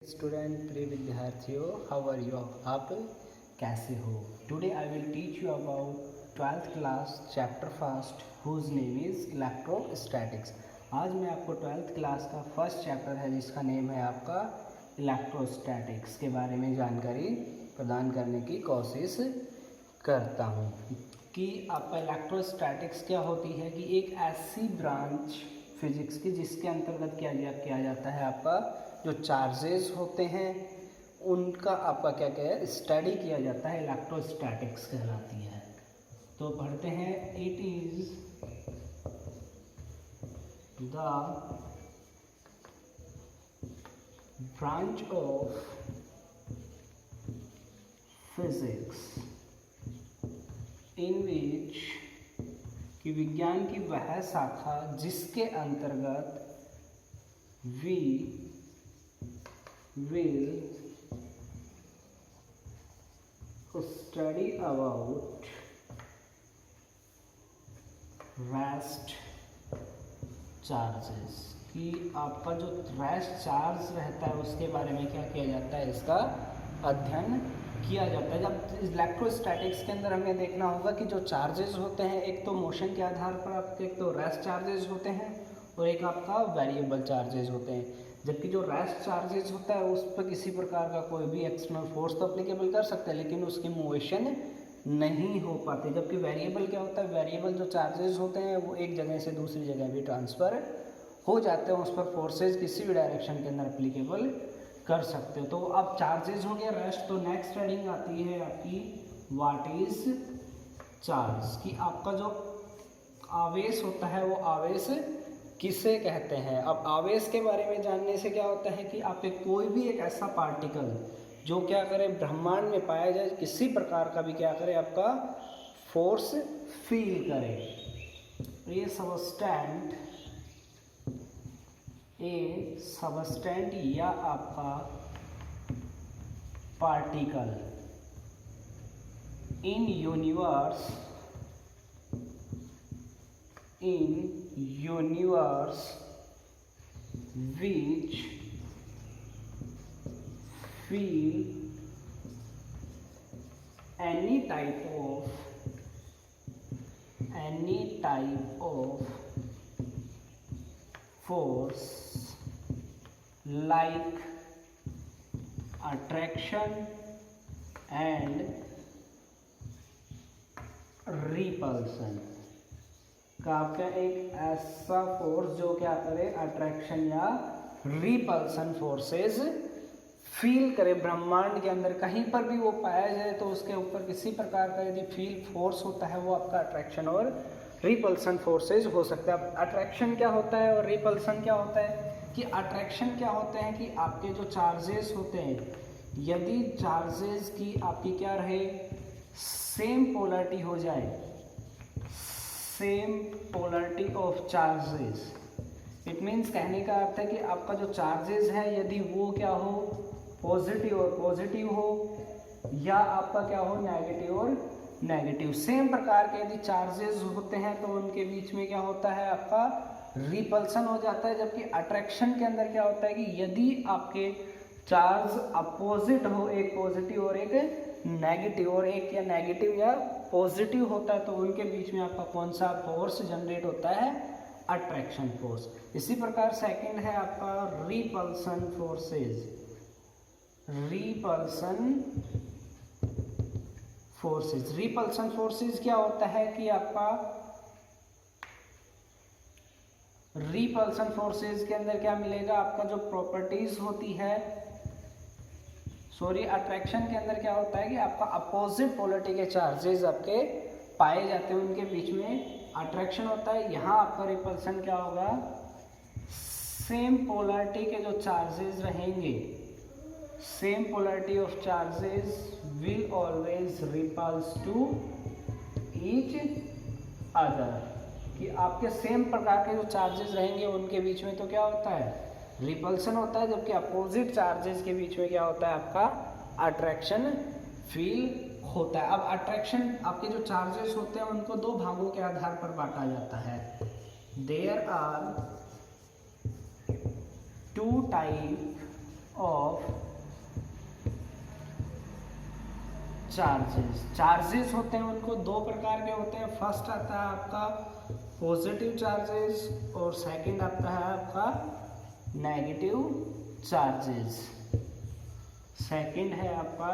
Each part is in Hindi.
स्टूडेंट प्रिय विद्यार्थियों, हाउ आर यू? आप कैसे हो? Today I will teach you about 12th class chapter first whose name is electrostatics. आज मैं आपको 12th क्लास का फर्स्ट चैप्टर है जिसका नेम है आपका इलेक्ट्रोस्टैटिक्स के बारे में जानकारी प्रदान करने की कोशिश करता हूँ कि आपका इलेक्ट्रोस्टैटिक्स क्या होती है कि एक ऐसी ब्रांच फिजिक्स की जिसके अंतर्गत किया जाता है आपका जो चार्जेस होते हैं उनका आपका क्या है स्टडी किया जाता है, इलेक्ट्रोस्टैटिक्स कहलाती है। तो पढ़ते हैं, it is the branch of physics in which कि विज्ञान की वह शाखा जिसके अंतर्गत we will study about rest charges कि आपका जो रेस्ट चार्ज रहता है उसके बारे में क्या किया जाता है, इसका अध्ययन किया जाता है। जब इलेक्ट्रोस्टैटिक्स के अंदर हमें देखना होगा कि जो चार्जेस होते हैं एक तो मोशन के आधार पर आपके एक तो रेस्ट चार्जेस होते हैं और एक आपका वेरिएबल चार्जेस होते हैं। जबकि जो रेस्ट चार्जेस होता है उस पर किसी प्रकार का कोई भी एक्सटर्नल फोर्स तो अप्लीकेबल कर सकते हैं लेकिन उसकी मोशन नहीं हो पाती। जबकि वेरिएबल क्या होता है, वेरिएबल जो चार्जेस होते हैं वो एक जगह से दूसरी जगह भी ट्रांसफ़र हो जाते हैं, उस पर फोर्सेज किसी भी डायरेक्शन के अंदर अप्लीकेबल कर सकते हो। तो अब चार्जेस हो गया रेस्ट। तो नेक्स्ट हेडिंग आती है आपकी व्हाट इज चार्ज कि आपका जो आवेश होता है वो आवेश किसे कहते हैं। अब आवेश के बारे में जानने से क्या होता है कि आपके कोई भी एक ऐसा पार्टिकल जो क्या करे ब्रह्मांड में पाया जाए किसी प्रकार का भी क्या करे आपका फोर्स फील करे। ये सबस्टेंट या आपका particle in universe which feel any type of force like attraction and repulsion का आपका एक ऐसा फोर्स जो क्या करे अट्रैक्शन या रिपल्सन फोर्सेस फील करे ब्रह्मांड के अंदर कहीं पर भी वो पाया जाए तो उसके ऊपर किसी प्रकार का यदि फील फोर्स होता है वो आपका अट्रैक्शन और रिपल्सन फोर्सेस हो सकता है। अब अट्रैक्शन क्या होता है और रिपल्सन क्या होता है कि अट्रैक्शन क्या होते हैं कि आपके जो चार्जेस होते हैं यदि चार्जेस की आपकी क्या रहे सेम पोलरिटी हो जाए, same polarity of charges, it means कहने का अर्थ है कि आपका जो चार्जेस है यदि वो क्या हो पॉजिटिव हो या आपका क्या हो नेगेटिव और नेगेटिव, सेम प्रकार के यदि चार्जेस होते हैं तो उनके बीच में क्या होता है आपका रिपल्सन हो जाता है। जबकि अट्रैक्शन के अंदर क्या होता है कि यदि आपके चार्ज अपोजिट हो, एक पॉजिटिव और एक नेगेटिव और एक या नेगेटिव या पॉजिटिव होता है तो उनके बीच में आपका कौन सा फोर्स जनरेट होता है, अट्रैक्शन फोर्स। इसी प्रकार सेकंड है आपका रिपल्सन फोर्सेस। रिपल्सन फोर्सेस क्या होता है कि आपका रिपल्सन फोर्सेस के अंदर क्या मिलेगा आपका जो प्रॉपर्टीज होती है अट्रैक्शन के अंदर क्या होता है कि आपका अपोजिट पोलरिटी के चार्जेस आपके पाए जाते हैं उनके बीच में अट्रैक्शन होता है। यहाँ आपका रिपल्सन क्या होगा, सेम पोलरिटी के जो चार्जेस रहेंगे, same polarity of charges will always repels to each other कि आपके सेम प्रकार के जो चार्जेस रहेंगे उनके बीच में तो क्या होता है रिपल्सन होता है। जबकि अपोजिट चार्जेस के बीच में क्या होता है आपका अट्रैक्शन फील होता है। अब अट्रैक्शन आपके जो चार्जेस होते हैं उनको दो भागों के आधार पर बांटा जाता है। There are two type of charges होते हैं उनको दो प्रकार के होते हैं। फर्स्ट आता है आपका पॉजिटिव चार्जेस और सेकंड आता है आपका नेगेटिव चार्जेस। सेकंड है आपका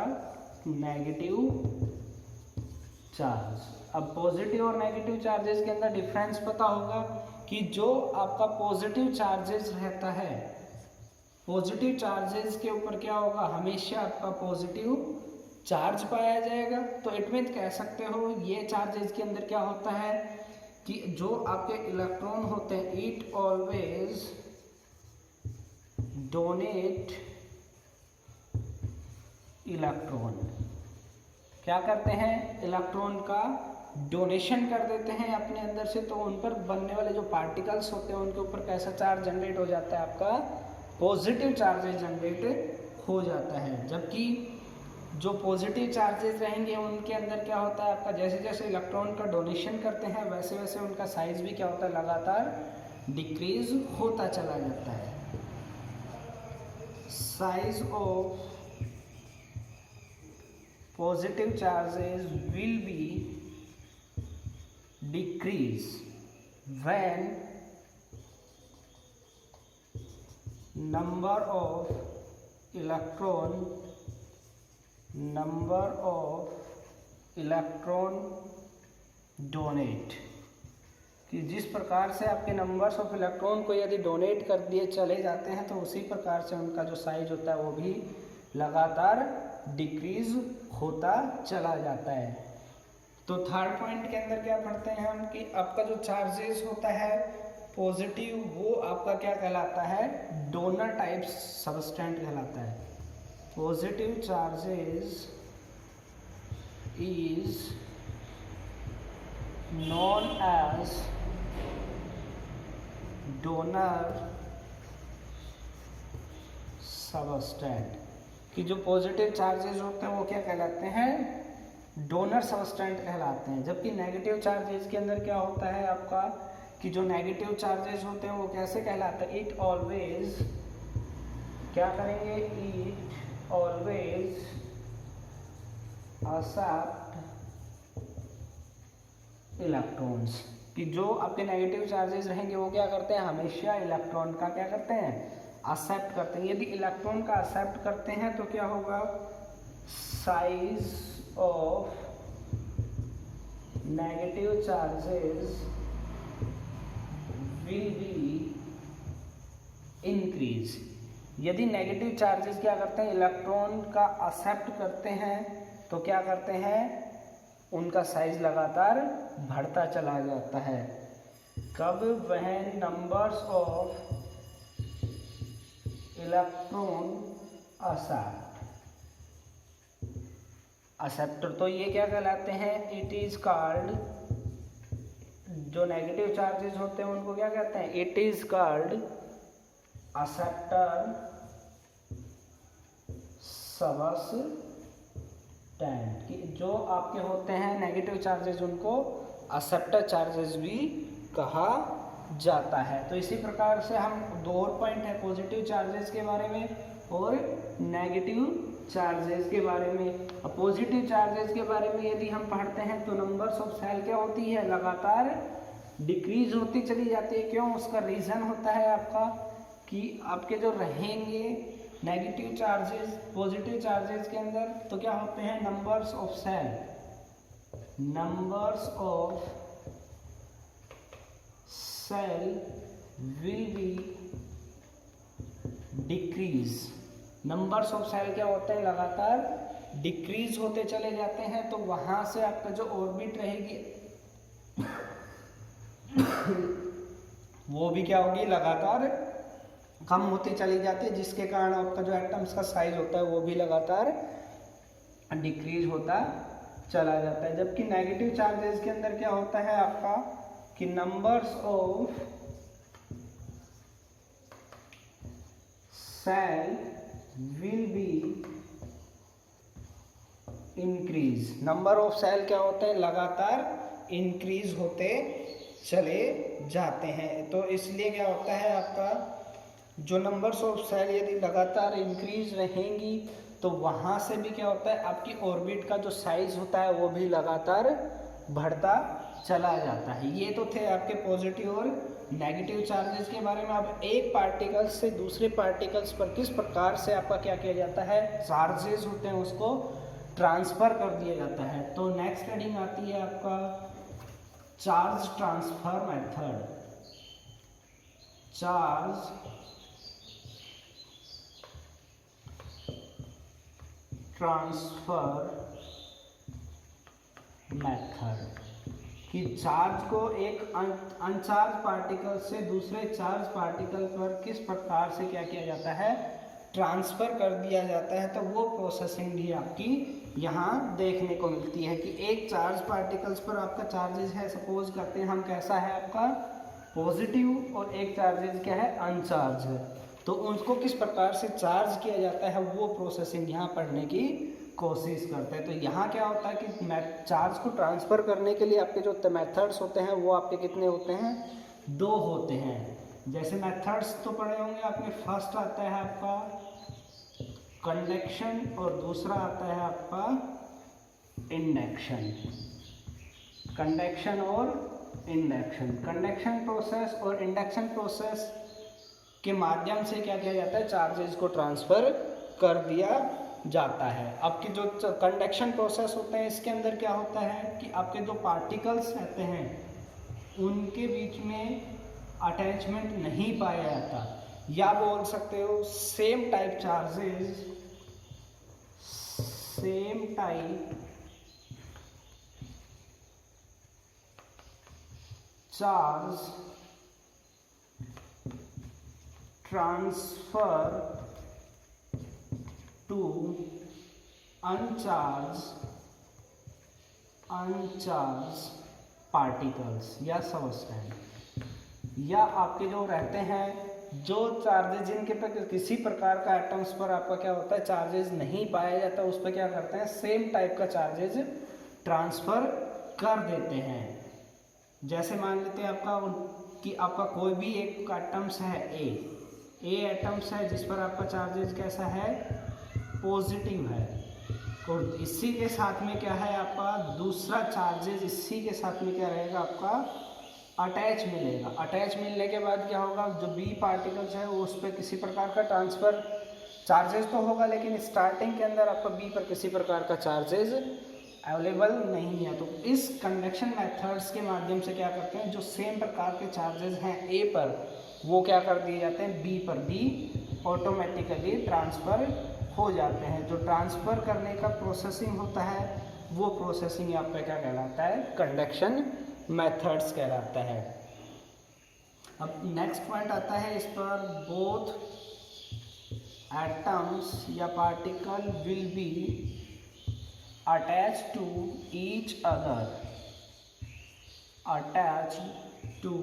नेगेटिव चार्ज। अब पॉजिटिव और नेगेटिव चार्जेस के अंदर डिफरेंस पता होगा कि जो आपका पॉजिटिव चार्जेस रहता है, पॉजिटिव चार्जेस के ऊपर क्या होगा, हमेशा आपका पॉजिटिव चार्ज पाया जाएगा। तो इट मीन कह सकते हो ये चार्जेस के अंदर क्या होता है कि जो आपके इलेक्ट्रॉन होते हैं इट ऑलवेज डोनेट इलेक्ट्रॉन, क्या करते हैं, इलेक्ट्रॉन का डोनेशन कर देते हैं अपने अंदर से। तो उन पर बनने वाले जो पार्टिकल्स होते हैं उनके ऊपर कैसा चार्ज जनरेट हो जाता है, आपका पॉजिटिव चार्जेस जनरेट हो जाता है। जबकि जो पॉजिटिव चार्जेस रहेंगे उनके अंदर क्या होता है आपका, जैसे जैसे इलेक्ट्रॉन का डोनेशन करते हैं वैसे वैसे उनका साइज भी क्या होता है, लगातार डिक्रीज होता चला जाता है। Size of positive charges will be decrease when number of electron donate, कि जिस प्रकार से आपके नंबर्स ऑफ इलेक्ट्रॉन को यदि डोनेट कर दिए चले जाते हैं तो उसी प्रकार से उनका जो साइज होता है वो भी लगातार डिक्रीज होता चला जाता है। तो थर्ड पॉइंट के अंदर क्या पढ़ते हैं हम कि आपका जो चार्जेस होता है पॉजिटिव, वो आपका क्या कहलाता है, डोनर टाइप सबस्टेंट कहलाता है। Positive charges is known as donor substance, कि जो पॉजिटिव चार्जेस होते हैं वो क्या कहलाते हैं, डोनर सबस्टेंट कहलाते हैं। जबकि नेगेटिव चार्जेस के अंदर क्या होता है आपका कि जो नेगेटिव चार्जेस होते हैं वो कैसे कहलाते हैं, इट ऑलवेज क्या करेंगे, इट ऑलवेज एक्सेप्ट इलेक्ट्रॉन्स, कि जो आपके नेगेटिव चार्जेस रहेंगे वो क्या करते हैं, हमेशा इलेक्ट्रॉन का क्या करते हैं, एक्सेप्ट करते हैं। यदि इलेक्ट्रॉन का एक्सेप्ट करते हैं तो क्या होगा, size of negative charges will be increase. यदि नेगेटिव चार्जेस क्या करते हैं, इलेक्ट्रॉन का एक्सेप्ट करते हैं तो क्या करते हैं, उनका साइज लगातार बढ़ता चला जाता है। कब, when numbers of electron acceptor, तो ये क्या कहलाते हैं, इट इज कॉल्ड, जो नेगेटिव चार्जेस होते हैं उनको क्या कहते हैं, it is called acceptor substance, कि जो आपके होते हैं नेगेटिव चार्जेस उनको एक्सेप्टर चार्जेस भी कहा जाता है। तो इसी प्रकार से हम दो और पॉइंट है पॉजिटिव चार्जेस के बारे में और नेगेटिव चार्जेस के बारे में। पॉजिटिव चार्जेस के बारे में यदि हम पढ़ते हैं तो नंबर्स ऑफ सेल क्या होती है, लगातार डिक्रीज होती चली जाती है। क्यों, उसका रीज़न होता है आपका कि आपके जो रहेंगे नेगेटिव चार्जेस पॉजिटिव चार्जेस के अंदर तो क्या होते हैं, numbers of cell, numbers of cell will be decrease. Numbers of cell क्या होते हैं, लगातार डिक्रीज होते चले जाते हैं। तो वहां से आपका जो ऑर्बिट रहेगी वो भी क्या होगी, लगातार कम होती चली जाती है, जिसके कारण आपका जो एटम्स का साइज होता है वो भी लगातार डिक्रीज होता चला जाता है। जबकि नेगेटिव चार्जेस के अंदर क्या होता है आपका कि numbers of cell will be increase. Number of cell क्या होते हैं, लगातार इंक्रीज होते चले जाते हैं। तो इसलिए क्या होता है आपका जो नंबर्स ऑफ सेल यदि लगातार इंक्रीज रहेंगी तो वहाँ से भी क्या होता है, आपकी ऑर्बिट का जो साइज होता है वो भी लगातार बढ़ता चला जाता है। ये तो थे आपके पॉजिटिव और नेगेटिव चार्जेस के बारे में। अब एक पार्टिकल्स से दूसरे पार्टिकल्स पर किस प्रकार से आपका क्या किया जाता है, चार्जेस होते हैं उसको ट्रांसफ़र कर दिया जाता है। तो नेक्स्ट हेडिंग आती है आपका charge transfer method. Charge transfer method कि चार्ज को एक अनचार्ज पार्टिकल से दूसरे चार्ज पार्टिकल पर किस प्रकार से क्या किया जाता है, ट्रांसफ़र कर दिया जाता है। तो वो प्रोसेसिंग भी आपकी यहाँ देखने को मिलती है कि एक चार्ज पार्टिकल्स पर आपका चार्जेस है, सपोज करते हैं हम, कैसा है आपका पॉजिटिव, और एक चार्जेस क्या है, अनचार्ज है। तो उनको किस प्रकार से चार्ज किया जाता है वो प्रोसेसिंग यहाँ पढ़ने की कोशिश करते हैं। तो यहाँ क्या होता है कि चार्ज को ट्रांसफ़र करने के लिए आपके जो मेथड्स होते हैं वो आपके कितने होते हैं, 2 होते हैं। जैसे मेथड्स तो पढ़े होंगे आपने, फर्स्ट आता है आपका कंडक्शन और दूसरा आता है आपका इंडक्शन। कंडक्शन और इंडक्शन, कंडक्शन प्रोसेस और इंडक्शन प्रोसेस के माध्यम से क्या किया जाता है, चार्जेस को ट्रांसफ़र कर दिया जाता है। आपके जो कंडक्शन प्रोसेस होते हैं इसके अंदर क्या होता है कि आपके जो पार्टिकल्स रहते हैं उनके बीच में अटैचमेंट नहीं पाया जाता, या बोल सकते हो same type charges, same type charge transfer to uncharge particles या सबस्टेंस, या आपके जो रहते हैं जो चार्जेस जिनके पर किसी प्रकार का एटम्स पर आपका क्या होता है, चार्जेस नहीं पाया जाता, उस पर क्या करते हैं, सेम टाइप का चार्जेस ट्रांसफ़र कर देते हैं। जैसे मान लेते हैं आपका कि आपका कोई भी एक एटम्स है ए एटम्स है जिस पर आपका चार्जेस कैसा है, पॉजिटिव है, और इसी के साथ में क्या है आपका दूसरा चार्जेस इसी के साथ में क्या रहेगा आपका अटैच मिलेगा। अटैच मिलने के बाद क्या होगा, जो बी पार्टिकल्स है वो उस पर किसी प्रकार का ट्रांसफ़र चार्जेस तो होगा, लेकिन स्टार्टिंग के अंदर आपका बी पर किसी प्रकार का चार्जेस अवेलेबल नहीं है। तो इस कंडक्शन मेथड्स के माध्यम से क्या करते हैं, जो सेम प्रकार के चार्जेस हैं ए पर वो क्या कर दिए जाते हैं बी पर, बी ऑटोमेटिकली ट्रांसफ़र हो जाते हैं। जो ट्रांसफ़र करने का प्रोसेसिंग होता है वो प्रोसेसिंग यहाँ पे क्या कहलाता है, कंडक्शन मेथड्स कहलाता है। अब नेक्स्ट पॉइंट आता है इस पर, बोथ एटम्स या particle will be attach to each other, attach to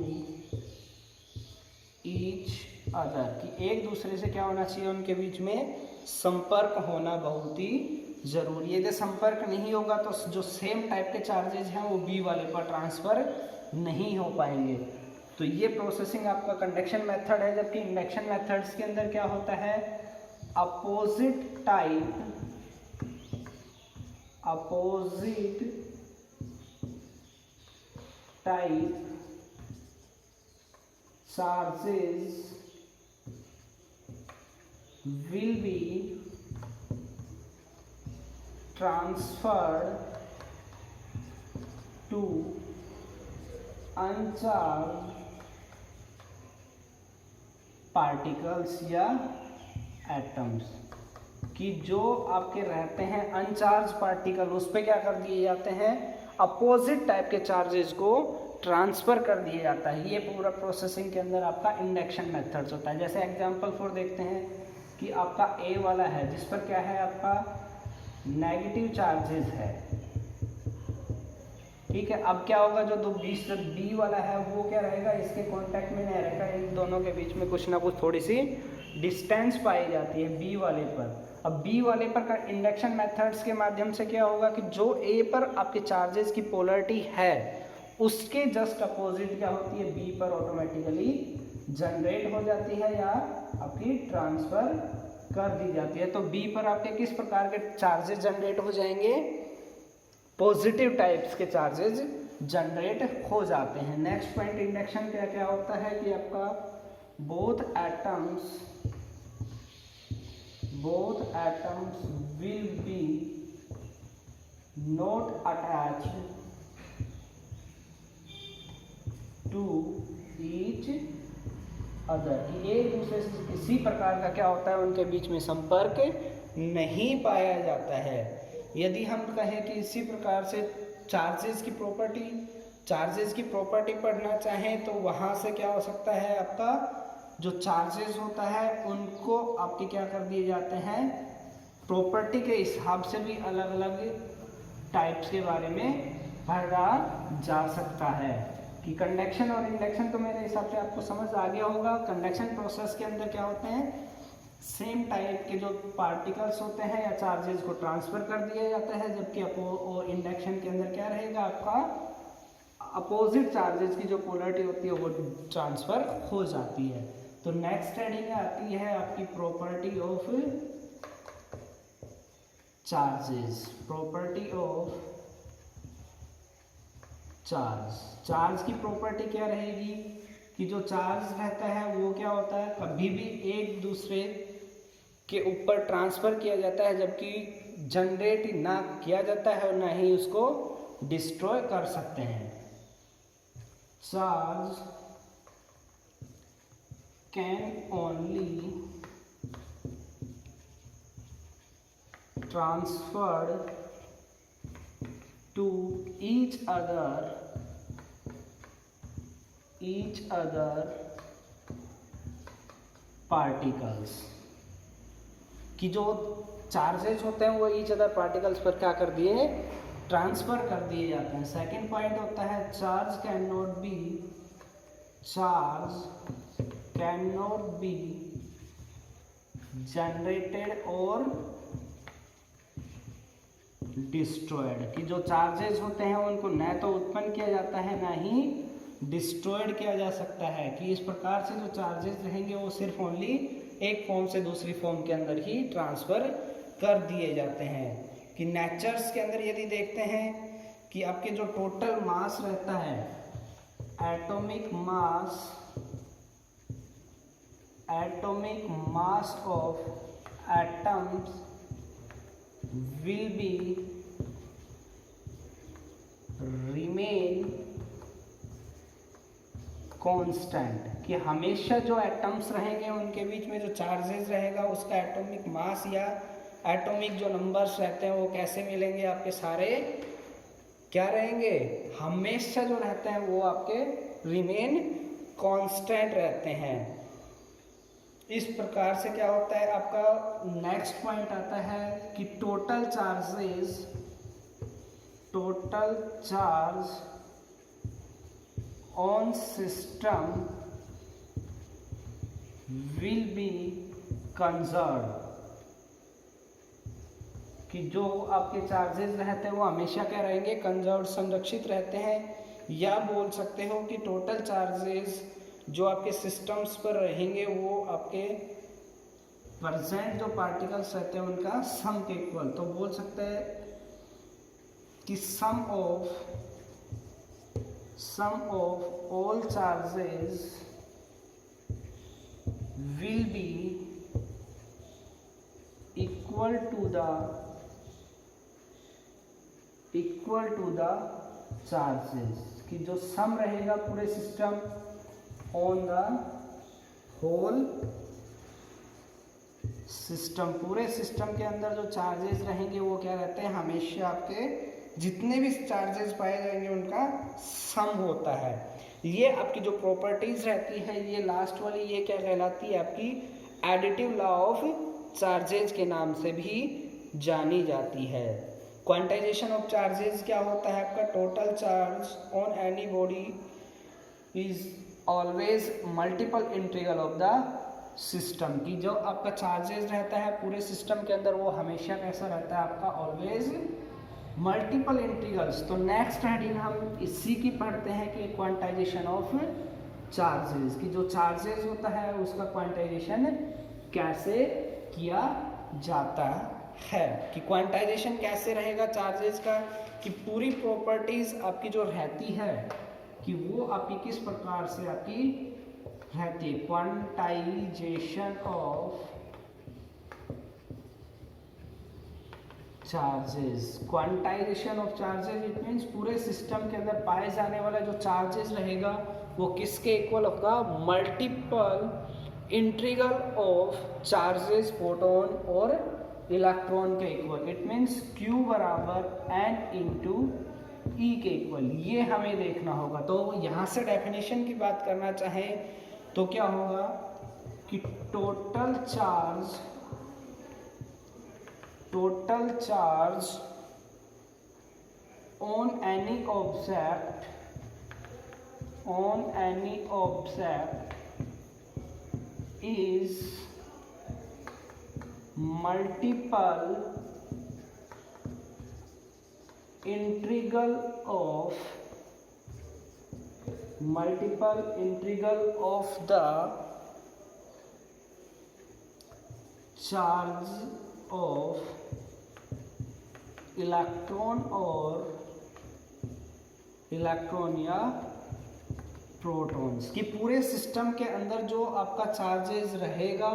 each other, कि एक दूसरे से क्या होना चाहिए, उनके बीच में संपर्क होना बहुत ही जरूरी है। यदि संपर्क नहीं होगा तो जो सेम टाइप के चार्जेस हैं वो बी वाले पर ट्रांसफ़र नहीं हो पाएंगे। तो ये प्रोसेसिंग आपका कंडक्शन मेथड है। जबकि इंडक्शन मेथड्स के अंदर क्या होता है, opposite type charges will be transferred to uncharged particles या एटम्स, कि जो आपके रहते हैं अनचार्ज पार्टिकल उस पर क्या कर दिए जाते हैं, अपोजिट टाइप के चार्जेस को ट्रांसफ़र कर दिया जाता है। ये पूरा प्रोसेसिंग के अंदर आपका इंडक्शन मेथड्स होता है। जैसे एग्जांपल फॉर देखते हैं कि आपका ए वाला है जिस पर क्या है आपका नेगेटिव चार्जेस है, ठीक है। अब क्या होगा, जो बी वाला है वो क्या रहेगा, इसके कांटेक्ट में नहीं रहेगा, इन दोनों के बीच में कुछ ना कुछ थोड़ी सी डिस्टेंस पाई जाती है बी वाले पर। अब बी वाले पर इंडक्शन मेथड्स के माध्यम से क्या होगा कि जो ए पर आपके चार्जेस की पोलरिटी है उसके जस्ट अपोजिट क्या होती है, बी पर ऑटोमेटिकली जनरेट हो जाती है या आपकी ट्रांसफर कर दी जाती है। तो बी पर आपके किस प्रकार के चार्जेस जनरेट हो जाएंगे, पॉजिटिव टाइप्स के चार्जेस जनरेट हो जाते हैं। नेक्स्ट पॉइंट इंडक्शन क्या क्या होता है कि आपका both atoms will be not attached to each other, एक दूसरे से किसी प्रकार का क्या होता है, उनके बीच में संपर्क नहीं पाया जाता है। यदि हम कहें कि इसी प्रकार से चार्जेस की प्रॉपर्टी पढ़ना चाहें तो वहाँ से क्या हो सकता है, आपका जो चार्जेस होता है उनको आपके क्या कर दिए जाते हैं, प्रॉपर्टी के हिसाब से भी अलग अलग टाइप्स के बारे में पढ़ा जा सकता है। कि कंडक्शन और इंडक्शन तो मेरे हिसाब से आपको समझ आ गया होगा। कंडक्शन प्रोसेस के अंदर क्या होते हैं, सेम टाइप के जो पार्टिकल्स होते हैं या चार्जेस को ट्रांसफर कर दिया जाता है, जबकि इंडक्शन के अंदर क्या रहेगा, आपका अपोजिट चार्जेस की जो पोलरिटी होती है वो ट्रांसफर हो जाती है। तो नेक्स्ट हेडिंग आती है आपकी property of charges, property of charge की प्रॉपर्टी क्या रहेगी कि जो चार्ज रहता है वो क्या होता है, कभी भी एक दूसरे के ऊपर ट्रांसफर किया जाता है, जबकि जनरेट ना किया जाता है और ना ही उसको डिस्ट्रॉय कर सकते हैं। Charge can only transferred to each other particles, कि जो चार्जेस होते हैं वो ईच अदर पार्टिकल्स पर क्या कर दिए, ट्रांसफर कर दिए जाते हैं। सेकंड पॉइंट होता है charge can not be generated और डिस्ट्रॉयड, कि जो चार्जेस होते हैं उनको न तो उत्पन्न किया जाता है ना ही डिस्ट्रॉयड किया जा सकता है। कि इस प्रकार से जो चार्जेस रहेंगे वो सिर्फ ओनली एक फॉर्म से दूसरी फॉर्म के अंदर ही ट्रांसफर कर दिए जाते हैं। कि नेचर्स के अंदर यदि देखते हैं कि आपके जो टोटल मास रहता है, atomic mass of atoms will be remain constant, कि हमेशा जो एटम्स रहेंगे उनके बीच में जो चार्जेस रहेगा उसका एटॉमिक मास या एटॉमिक जो नंबर्स रहते हैं वो कैसे मिलेंगे, आपके सारे क्या रहेंगे, हमेशा जो रहते हैं वो आपके रिमेन कांस्टेंट रहते हैं। इस प्रकार से क्या होता है, आपका नेक्स्ट पॉइंट आता है कि total charge on system will be conserve, कि जो आपके चार्जेस रहते हैं वो हमेशा क्या रहेंगे, कंजर्व, संरक्षित रहते हैं। या बोल सकते हो कि टोटल चार्जेस जो आपके सिस्टम्स पर रहेंगे वो आपके परसेंट जो पार्टिकल्स रहते हैं उनका सम के इक्वल। तो बोल सकते हैं कि sum of all charges will be equal to the charges, कि जो सम रहेगा पूरे system on the whole system, पूरे सिस्टम के अंदर जो चार्जेस रहेंगे वो क्या रहते हैं, हमेशा आपके जितने भी चार्जेस पाए जाएंगे उनका सम होता है। ये आपकी जो प्रॉपर्टीज रहती है, ये लास्ट वाली ये क्या कहलाती है, आपकी एडिटिव लॉ ऑफ चार्जेस के नाम से भी जानी जाती है। क्वांटाइजेशन ऑफ चार्जेस क्या होता है, आपका total charge on any body is always multiple integral of the system, की जो आपका चार्जेस रहता है पूरे सिस्टम के अंदर वो हमेशा कैसा रहता है, आपका ऑलवेज मल्टीपल इंटीग्रल्स। तो नेक्स्ट हेडिंग हम इसी की पढ़ते हैं कि क्वांटाइजेशन ऑफ चार्जेस, कि जो चार्जेस होता है उसका क्वांटाइजेशन कैसे किया जाता है, कि क्वांटाइजेशन कैसे रहेगा चार्जेस का, कि पूरी प्रॉपर्टीज आपकी जो रहती है कि वो आपकी किस प्रकार से आपकी रहती है। Quantization of charges, quantization of charges it means पूरे सिस्टम के अंदर पाए जाने वाला जो चार्जेस रहेगा वो किसके इक्वल होगा, multiple integral of charges proton और इलेक्ट्रॉन के इक्वल। इट मीन्स Q बराबर n इंटू ई के इक्वल, ये हमें देखना होगा। तो यहाँ से डेफिनेशन की बात करना चाहें तो क्या होगा कि total charge on any object is multiple integral of the charge of electron या प्रोटॉन्स, कि पूरे सिस्टम के अंदर जो आपका चार्जेस रहेगा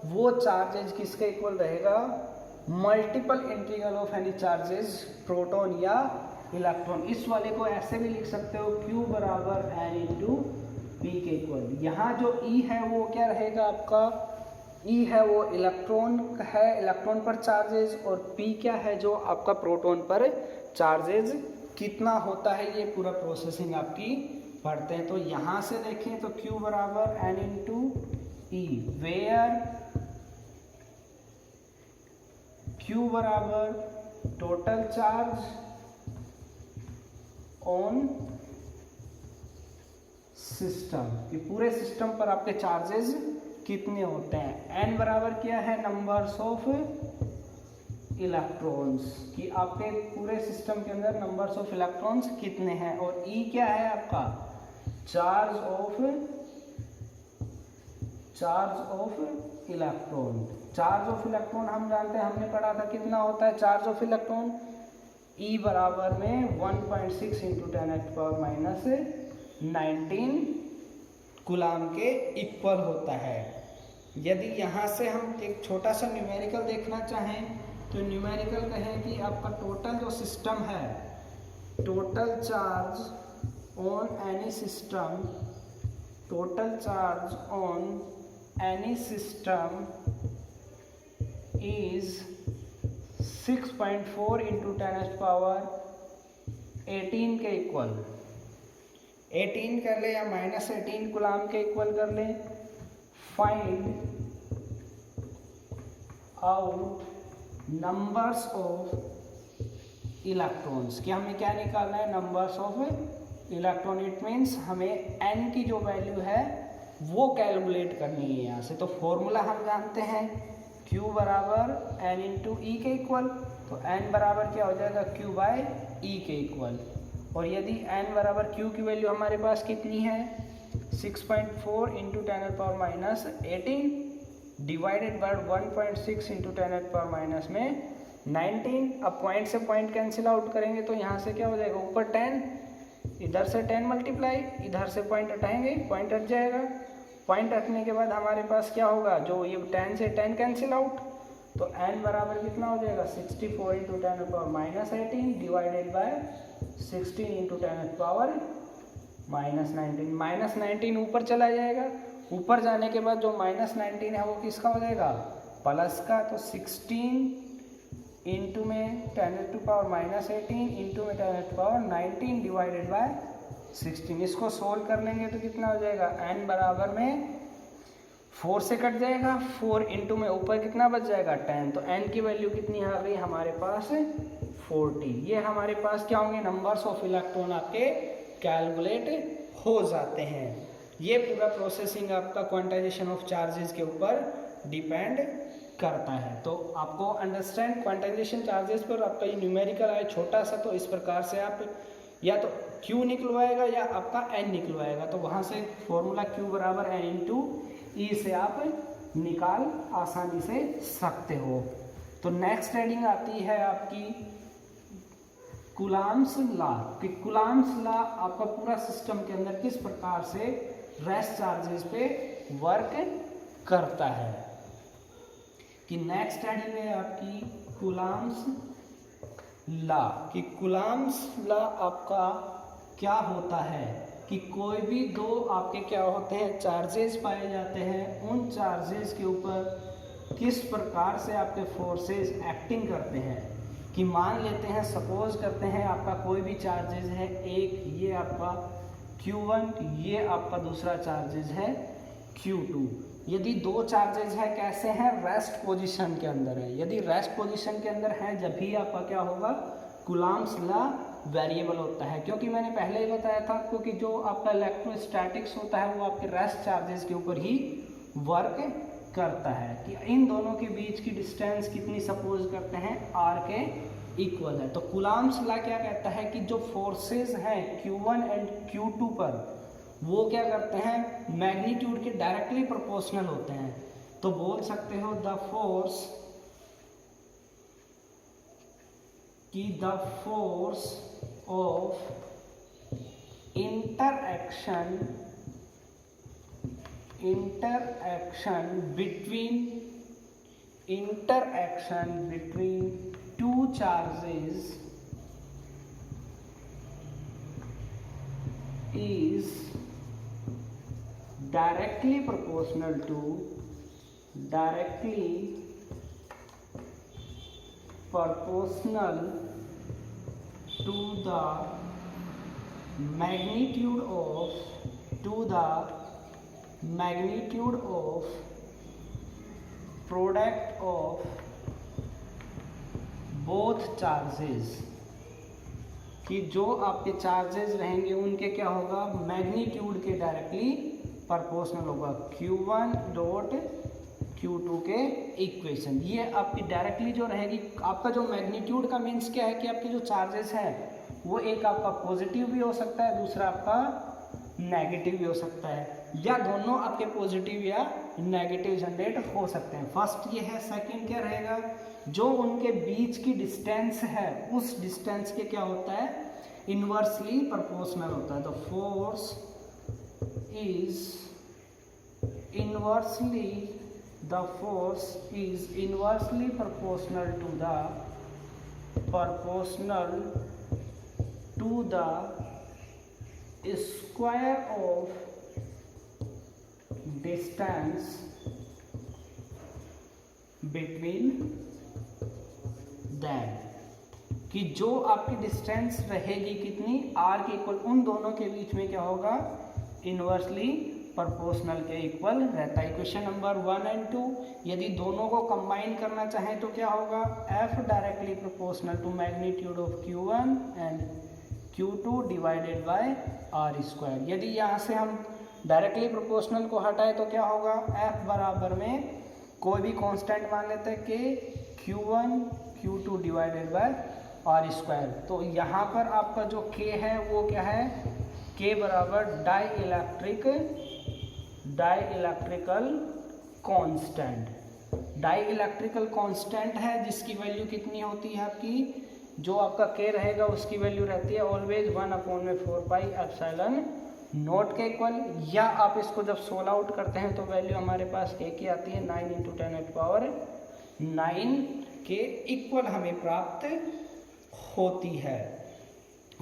वो चार्जेस किसके इक्वल रहेगा, multiple integral of any charges proton या इलेक्ट्रॉन। इस वाले को ऐसे भी लिख सकते हो Q बराबर n इंटू पी के इक्वल। यहाँ जो E है वो क्या रहेगा आपका, E है वो इलेक्ट्रॉन है, इलेक्ट्रॉन पर चार्जेस, और P क्या है जो आपका प्रोटॉन पर चार्जेस कितना होता है, ये पूरा प्रोसेसिंग आपकी पढ़ते हैं। तो यहाँ से देखें तो Q बराबर n into e, where Q बराबर टोटल चार्ज ऑन सिस्टम, कि पूरे सिस्टम पर आपके चार्जेस कितने होते हैं। n बराबर क्या है, नंबर्स ऑफ इलेक्ट्रॉन्स, कि आपके पूरे सिस्टम के अंदर नंबर्स ऑफ इलेक्ट्रॉन्स कितने हैं, और E क्या है आपका, charge of electron. Charge of electron हम जानते हैं, हमने पढ़ा था कितना होता है चार्ज ऑफ इलेक्ट्रॉन, E बराबर में 1.6 इंटू 10⁻⁻19 कूलाम के इक्वल होता है। यदि यहाँ से हम एक छोटा सा न्यूमेरिकल देखना चाहें तो न्यूमेरिकल कहें कि आपका टोटल जो सिस्टम है, total charge on any system is 6.4 into 10⁻18 के इक्वल, 18 कर ले या -18 कूलाम के इक्वल कर ले। Find out numbers of electrons, कि हमें क्या निकालना है, numbers of electron. It means हमें n की जो वैल्यू है वो कैलकुलेट करनी है यहाँ से। तो फॉर्मूला हम जानते हैं Q बराबर n इंटू ई के इक्वल, तो n बराबर क्या हो जाएगा, Q बाय ई के इक्वल। और यदि n बराबर Q की वैल्यू हमारे पास कितनी है, 6.4 इंटू 10⁻18 डिवाइडेड बाय 1.6 इंटू 10⁻19। अब पॉइंट से पॉइंट कैंसिल आउट करेंगे तो यहाँ से क्या हो जाएगा, ऊपर 10, इधर से 10 मल्टीप्लाई, इधर से पॉइंट हटाएंगे, पॉइंट हट जाएगा। पॉइंट हटने के बाद हमारे पास क्या होगा, जो ये 10 से 10 कैंसिल आउट, तो n बराबर कितना हो जाएगा, 64 इंटू 10⁻18 डिवाइडेड बाय 16 इंटू 10⁻19। -19 ऊपर चला जाएगा, ऊपर जाने के बाद जो -19 है वो किसका हो जाएगा, प्लस का। तो 16 इंटू में 10⁻18 इंटू में 10⁻19 डिवाइडेड बाय 16। इसको सोल्व कर लेंगे तो कितना हो जाएगा, n बराबर में 4 से कट जाएगा, 4 इंटू में ऊपर कितना बच जाएगा, 10। तो n की वैल्यू कितनी आ गई हमारे पास, 40। ये हमारे पास क्या होंगे, नंबर्स ऑफ इलेक्ट्रॉन आपके कैलकुलेट हो जाते हैं। ये पूरा प्रोसेसिंग आपका क्वांटाइजेशन ऑफ चार्जेस के ऊपर डिपेंड करता है। तो आपको अंडरस्टैंड क्वांटाइजेशन चार्जेस पर आपका ये न्यूमेरिकल आया छोटा सा, तो इस प्रकार से आप या तो Q निकलवाएगा या आपका N निकलवाएगा। तो वहाँ से फॉर्मूला Q बराबर N इंटू ई से आप निकाल आसानी से सकते हो। तो नेक्स्ट हेडिंग आती है आपकी कूलम्ब्स लॉ कि कूलम्ब्स लॉ आपका पूरा सिस्टम के अंदर किस प्रकार से रेस्ट चार्जेस पे वर्क करता है। कि नेक्स्ट हेडिंग है आपकी कूलम्ब्स लॉ कि कूलम्ब्स लॉ आपका क्या होता है कि कोई भी दो आपके क्या होते हैं चार्जेस पाए जाते हैं, उन चार्जेस के ऊपर किस प्रकार से आपके फोर्सेस एक्टिंग करते हैं। कि मान लेते हैं, सपोज करते हैं आपका कोई भी चार्जेस है एक, ये आपका Q1, ये आपका दूसरा चार्जेस है Q2। यदि दो चार्जेस है कैसे हैं, रेस्ट पोजीशन के अंदर है। यदि रेस्ट पोजीशन के अंदर है जब भी आपका क्या होगा, कूलम्ब्स लॉ वेरिएबल होता है। क्योंकि मैंने पहले ही बताया था आपको कि जो आपका इलेक्ट्रोस्टैटिक्स होता है वो आपके रेस्ट चार्जेस के ऊपर ही वर्क करता है। कि इन दोनों के बीच की डिस्टेंस कितनी सपोज करते हैं, r के इक्वल है। तो कूलम्ब्स लॉ क्या कहता है कि जो फोर्सेस हैं Q1 एंड Q2 पर, वो क्या करते हैं, मैग्नीट्यूड के डायरेक्टली प्रोपोर्शनल होते हैं। तो बोल सकते हो द फोर्स कि the force of interaction between two charges is directly proportional to the magnitude of product of both charges। कि जो आपके चार्जेस रहेंगे उनके क्या होगा, मैग्नीट्यूड के डायरेक्टली प्रोपोर्शनल होगा Q1 डॉट Q2 के इक्वेशन। ये आपकी डायरेक्टली जो रहेगी, आपका जो मैग्नीट्यूड का मीन्स क्या है कि आपके जो चार्जेस है वो एक आपका पॉजिटिव भी हो सकता है, दूसरा आपका नेगेटिव भी हो सकता है, या दोनों आपके पॉजिटिव या नेगेटिव जनरेट हो सकते हैं। फर्स्ट ये है। सेकंड क्या रहेगा, जो उनके बीच की डिस्टेंस है उस डिस्टेंस के क्या होता है, इन्वर्सली प्रोपोर्शनल होता है। The force is inversely proportional to the square of distance between them। कि जो आपकी डिस्टेंस रहेगी कितनी, r के इक्वल, उन दोनों के बीच में क्या होगा, इन्वर्सली प्रोपोर्शनल के इक्वल रहता है। Equation number 1 and 2। यदि दोनों को कंबाइन करना चाहें तो क्या होगा, f directly proportional to magnitude of Q1 and Q2 divided by r square. यदि यहाँ से हम डायरेक्टली प्रोपोर्शनल को हटाए तो क्या होगा, f बराबर में कोई भी कांस्टेंट मान लेते हैं कि Q1 Q2 divided by r square. तो यहाँ पर आपका जो k है वो क्या है, k बराबर डाई इलेक्ट्रिकल कांस्टेंट है, जिसकी वैल्यू कितनी होती है आपकी, जो आपका k रहेगा उसकी वैल्यू रहती है ऑलवेज 1/4 पाई एप्सिलॉन नॉट के इक्वल। या आप इसको जब सोल्व आउट करते हैं तो वैल्यू हमारे पास k की आती है 9 × 10⁹ के इक्वल हमें प्राप्त होती है।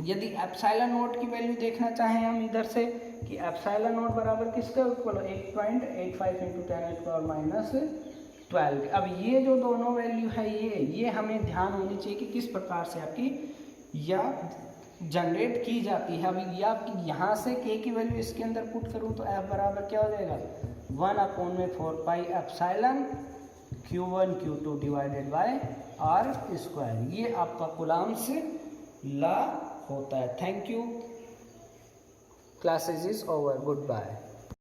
यदि एप्सिलॉन नॉट की वैल्यू देखना चाहें हम इधर से कि एप्सिलॉन नॉट बराबर किसका इक्वल, 8.85 × 10⁻12। अब ये जो दोनों वैल्यू है ये हमें ध्यान होनी चाहिए कि किस प्रकार से आपकी या जनरेट की जाती है। अब या यहाँ से k की वैल्यू इसके अंदर पुट करूँ तो f बराबर क्या हो जाएगा, 1/4 pi epsilon Q1 Q2 divided by r square. ये आपका कूलम्ब्स लॉ होता है। Thank you, classes is over, good bye.